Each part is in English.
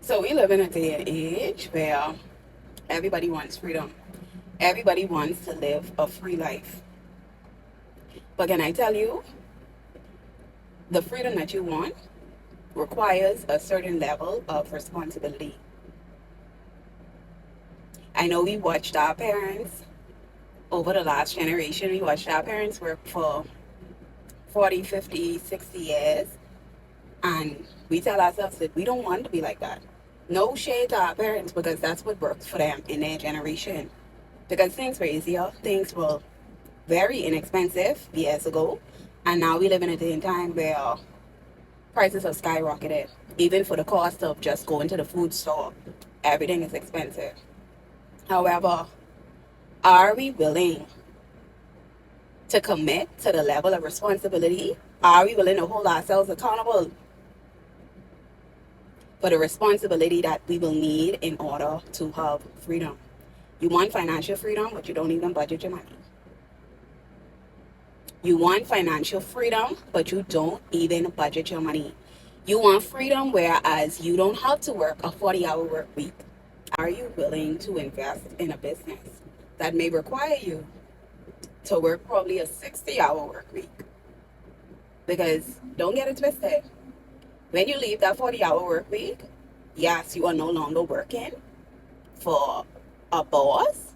So we live in a day and age where everybody wants freedom. Everybody wants to live a free life. But can I tell you, the freedom that you want requires a certain level of responsibility. I know we watched our parents over the last generation, we watched our parents work for 40, 50, 60 years, and we tell ourselves that we don't want to be like that. No shade to our parents because that's what worked for them in their generation. Because things were easier, things were very inexpensive years ago, and now we live in a day and time where prices have skyrocketed. Even for the cost of just going to the food store, everything is expensive. However, are we willing to commit to the level of responsibility? Are we willing to hold ourselves accountable for the responsibility that we will need in order to have freedom? You want financial freedom, but you don't even budget your money. You want financial freedom, but you don't even budget your money. You want freedom, whereas you don't have to work a 40-hour work week. Are you willing to invest in a business that may require you to work probably a 60-hour work week? Because don't get it twisted. When you leave that 40-hour work week, yes, you are no longer working for a boss.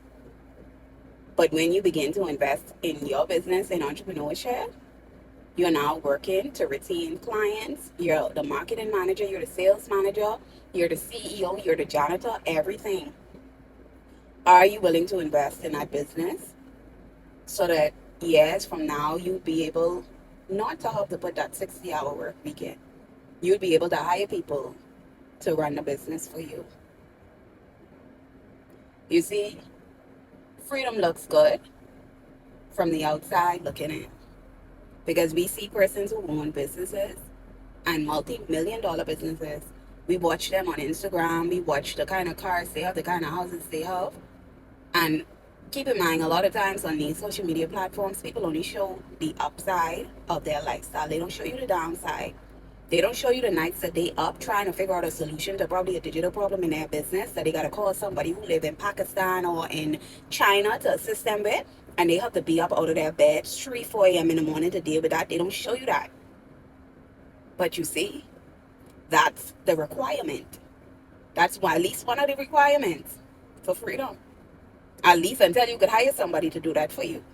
But when you begin to invest in your business and entrepreneurship, you're now working to retain clients. You're the marketing manager, you're the sales manager, you're the CEO, you're the janitor, everything. Are you willing to invest in that business so that years from now you'll be able not to have to put that 60-hour work week in? You'll be able to hire people to run the business for you. You see, freedom looks good from the outside looking in. Because we see persons who own businesses and multi-million dollar businesses. We watch them on Instagram. We watch the kind of cars they have, the kind of houses they have. And keep in mind, a lot of times on these social media platforms, people only show the upside of their lifestyle. They don't show you the downside. They don't show you the nights that they up trying to figure out a solution to probably a digital problem in their business that they got to call somebody who live in Pakistan or in China to assist them with. And they have to be up out of their beds 3, 4 a.m. in the morning to deal with that. They don't show you that. But you see, that's the requirement. That's why at least one of the requirements for freedom. At least until you could hire somebody to do that for you.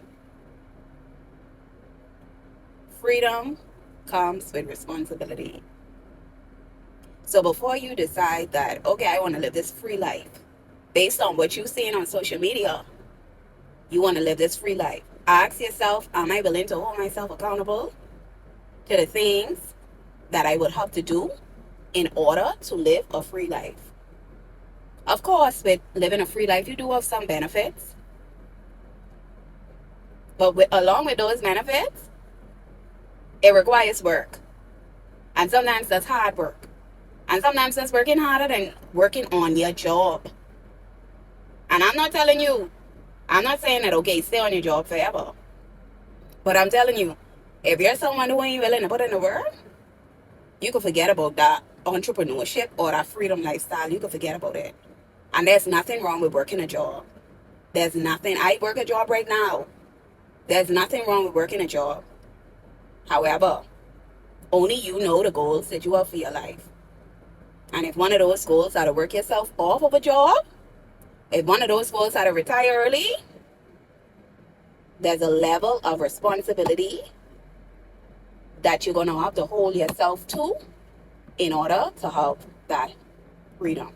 Freedom comes with responsibility. So before you decide that, okay, I want to live this free life, based on what you're seeing on social media, you want to live this free life. Ask yourself, am I willing to hold myself accountable to the things that I would have to do in order to live a free life? Of course, with living a free life, you do have some benefits. But along with those benefits, it requires work. And sometimes that's hard work. And sometimes that's working harder than working on your job. And I'm not telling you, I'm not saying that, okay, stay on your job forever. But I'm telling you, if you're someone who ain't willing to put in the work, you can forget about that entrepreneurship or that freedom lifestyle. You can forget about it. And there's nothing wrong with working a job. There's nothing. I work a job right now. There's nothing wrong with working a job. However, only you know the goals that you have for your life. And if one of those goals are to work yourself off of a job, if one of those goals are to retire early, there's a level of responsibility that you're going to have to hold yourself to in order to have that freedom.